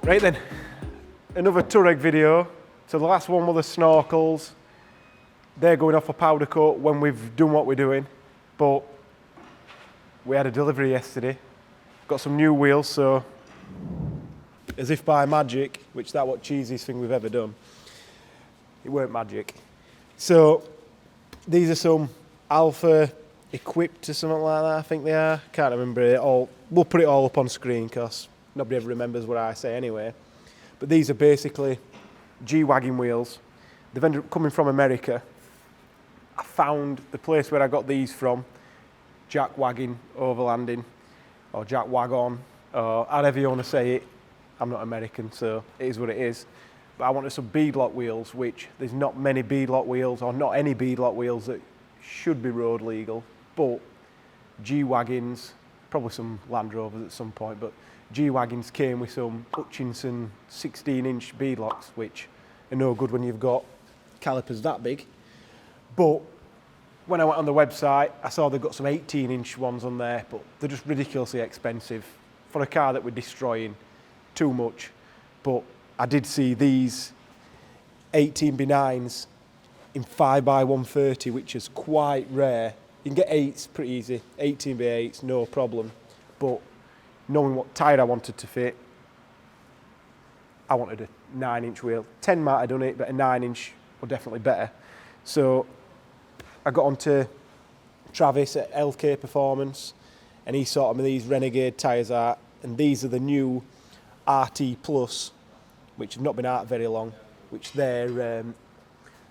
Right then, another Touareg video. So the last one were the snorkels. They're going off a powder coat when we've done what we're doing. But we had a delivery yesterday. Got some new wheels, so as if by magic, which that what cheesiest thing we've ever done. It weren't magic. So these are some ALPHAequipt or something like that, I think they are. Can't remember it all. We'll put it all up on screen because nobody ever remembers what I say anyway. But these are basically G-Wagon wheels. They've ended up coming from America. I found the place where I got these from, Jack Wagon Overlanding, or Jack Wagon, or however you want to say it. I'm not American, so it is what it is. But I wanted some beadlock wheels, which there's not many beadlock wheels, or not any beadlock wheels that should be road legal. But G-Wagons, probably some Land Rovers at some point, but G-Wagons came with some Hutchinson 16-inch beadlocks, which are no good when you've got calipers that big. But when I went on the website, I saw they've got some 18-inch ones on there, but they're just ridiculously expensive for a car that we're destroying. Too much. But I did see these 18B9s in 5x130, which is quite rare. You can get 8s pretty easy, 18B8s, no problem. But knowing what tyre I wanted to fit, I wanted a 9-inch wheel. 10 might have done it, but a 9-inch were definitely better. So I got onto Travis at LK Performance, and he sorted me these Renegade tyres out, and these are the new RT Plus, which have not been out very long, which they're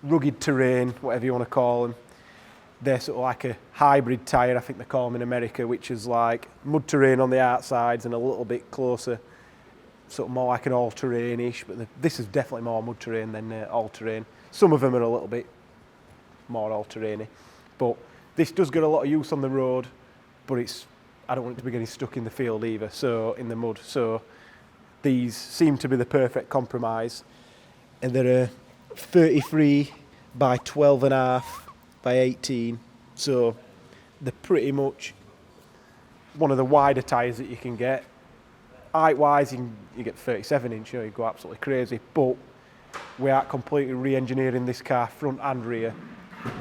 rugged terrain, whatever you want to call them. They're sort of like a hybrid tyre, I think they call them in America, which is like mud terrain on the outsides and a little bit closer, sort of more like an all-terrain-ish, but this is definitely more mud terrain than all-terrain. Some of them are a little bit more all-terrain-y, but this does get a lot of use on the road, but I don't want it to be getting stuck in the field either, so in the mud. So these seem to be the perfect compromise, and they're a 33 by 12.5 by 18, so they're pretty much one of the wider tyres that you can get. Height-wise, you get 37-inch, you go absolutely crazy, but we are completely re-engineering this car front and rear.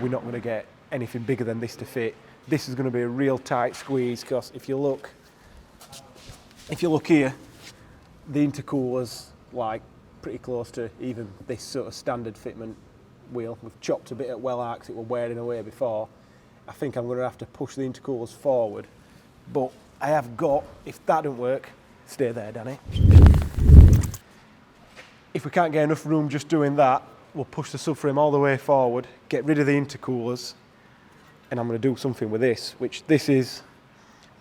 We're not going to get anything bigger than this to fit. This is going to be a real tight squeeze, because if you look here, the intercooler's like pretty close to even this sort of standard fitment wheel. We've chopped a bit at well arcs, it were wearing away before. I think I'm going to have to push the intercoolers forward, but I have got, if that don't work, stay there, Danny. If we can't get enough room just doing that, we'll push the subframe all the way forward, get rid of the intercoolers, and I'm going to do something with this, which this is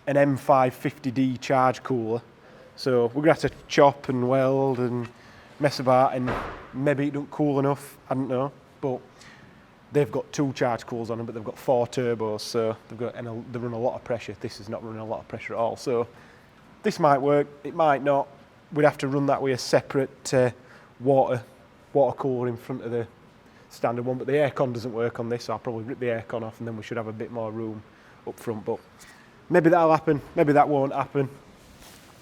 an M550D charge cooler. So we're going to have to chop and weld and mess about, and maybe it don't cool enough, I don't know. But they've got 2 charge coolers on them, but they've got 4 turbos, so they run a lot of pressure. This is not running a lot of pressure at all. So this might work, it might not. We'd have to run that with a separate water cooler in front of the standard one, but the aircon doesn't work on this, so I'll probably rip the aircon off, and then we should have a bit more room up front. But maybe that'll happen, maybe that won't happen.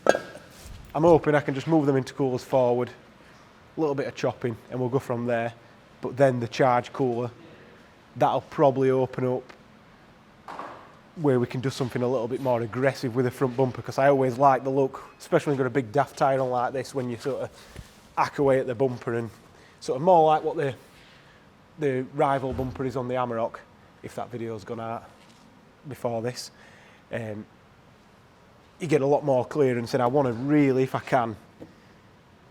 I'm hoping I can just move them intercoolers forward, a little bit of chopping, and we'll go from there. But then the charge cooler, that'll probably open up where we can do something a little bit more aggressive with the front bumper, because I always like the look, especially when you've got a big daft tyre on like this, when you sort of hack away at the bumper, and sort of more like what the rival bumper is on the Amarok, if that video's gone out before this. You get a lot more clearance, and I want to really, if I can,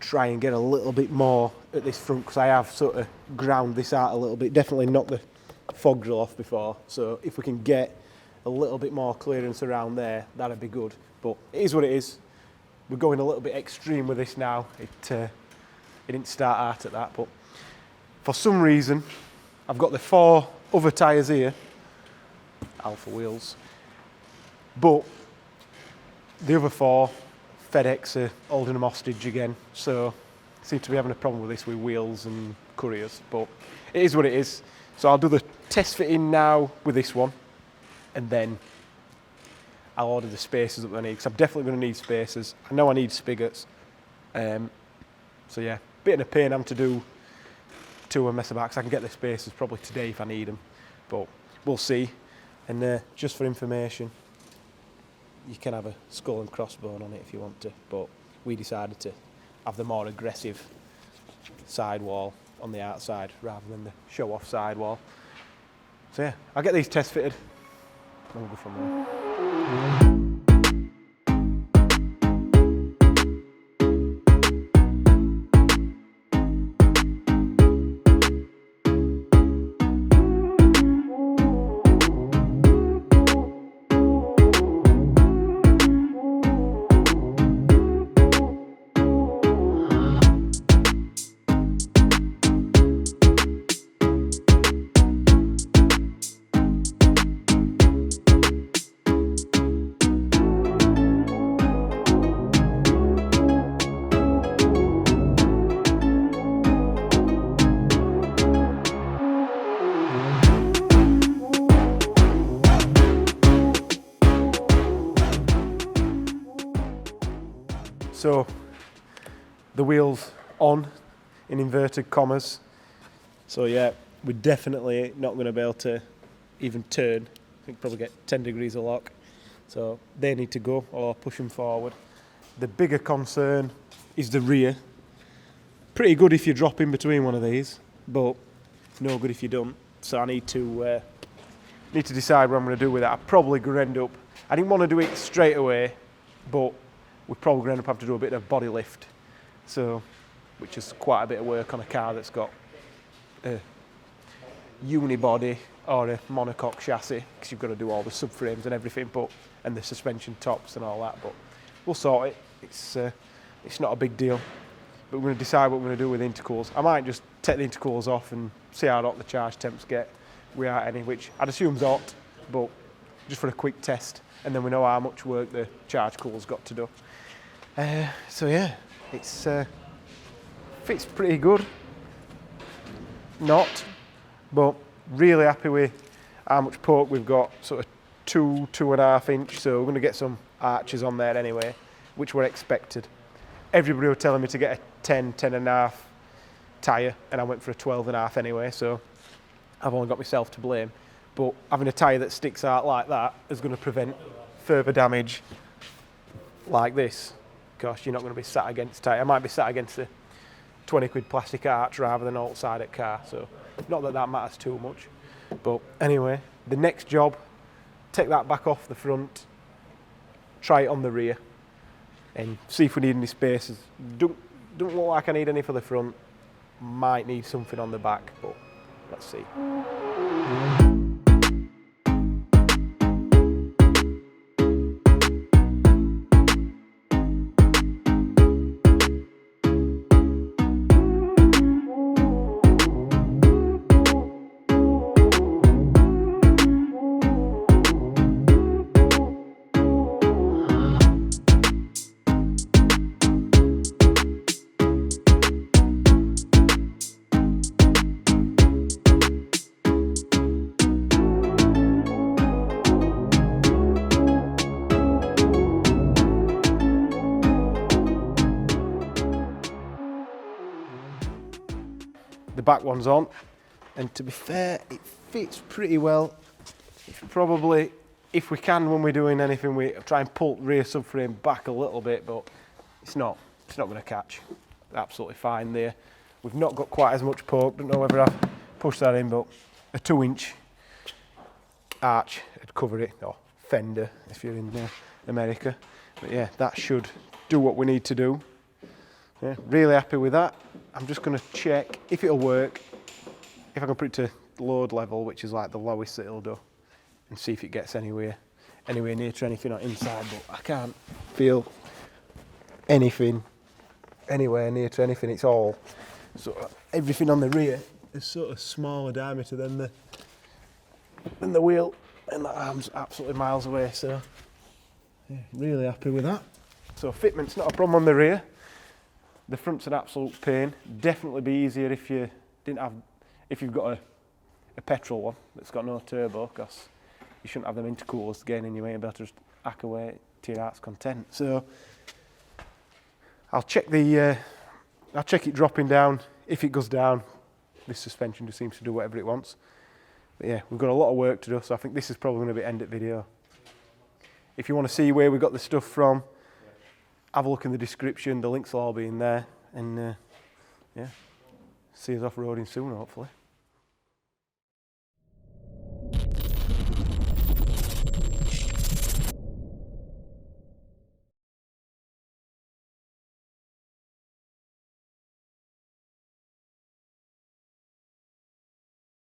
try and get a little bit more at this front, because I have sort of ground this out a little bit, definitely knocked the fog grill off before, so if we can get a little bit more clearance around there, that'd be good. But it is what it is. We're going a little bit extreme with this now. It didn't start out at that, but for some reason I've got the 4 other tyres here, Alpha wheels, but the other 4, FedEx are holding them hostage again, so seem to be having a problem with this with wheels and couriers, but it is what it is. So I'll do the test fitting now with this one, and then I'll order the spacers that I need, because I'm definitely going to need spacers. I know I need spigots. So yeah, bit of a pain having to do two and mess about, because I can get the spacers probably today if I need them, but we'll see. And just for information, you can have a skull and crossbone on it if you want to, but we decided to have the more aggressive sidewall on the outside rather than the show-off sidewall. So yeah, I'll get these test fitted and we'll go from there. So the wheel's on, in inverted commas. So yeah, we're definitely not going to be able to even turn. I think probably get 10 degrees of lock. So they need to go or push them forward. The bigger concern is the rear. Pretty good if you drop in between one of these, but no good if you don't. So I need to decide what I'm going to do with that. I'm probably going to end up, I didn't want to do it straight away, but we're probably going to have to do a bit of body lift, so which is quite a bit of work on a car that's got a unibody or a monocoque chassis, because you've got to do all the subframes and everything, and the suspension tops and all that. But we'll sort it. It's not a big deal. But we're going to decide what we're going to do with the intercools. I might just take the intercools off and see how hot the charge temps get without any, which I'd assume is hot, but just for a quick test, and then we know how much work the charge cool's got to do. So yeah, it's fits pretty good. Not, but really happy with how much poke we've got. Sort of 2.5 inch. So we're going to get some arches on there anyway, which were expected. Everybody was telling me to get a 10.5 tyre, and I went for a 12.5 anyway. So I've only got myself to blame. But having a tyre that sticks out like that is going to prevent further damage like this. Gosh, you're not going to be sat against tyre. I might be sat against a 20 quid plastic arch rather than outside car. So not that that matters too much. But anyway, the next job, take that back off the front, try it on the rear, and see if we need any spaces. Don't look like I need any for the front. Might need something on the back, but let's see. The back one's on, and to be fair, it fits pretty well. It's probably, if we can, when we're doing anything, we try and pull rear subframe back a little bit, but it's not going to catch. Absolutely fine there. We've not got quite as much poke. Don't know whether I've pushed that in, but a 2-inch arch would cover it, or fender if you're in America. But yeah, that should do what we need to do. Yeah, really happy with that. I'm just going to check if it'll work, if I can put it to load level, which is like the lowest that it'll do, and see if it gets anywhere near to anything on inside. But I can't feel anything anywhere near to anything. It's all sort of, everything on the rear is sort of smaller diameter than the wheel, and that arm's absolutely miles away. So yeah, really happy with that. So fitment's not a problem on the rear. The front's an absolute pain. Definitely be easier if you if you've got a petrol one that's got no turbo, because you shouldn't have them intercoolers getting in your way. You'll be able to just hack away to your heart's content. So I'll check the I'll check it dropping down. If it goes down, this suspension just seems to do whatever it wants. But yeah, we've got a lot of work to do, so I think this is probably going to be end of video. If you want to see where we got the stuff from, have a look in the description. The links will all be in there. And yeah, see us off-roading soon, hopefully.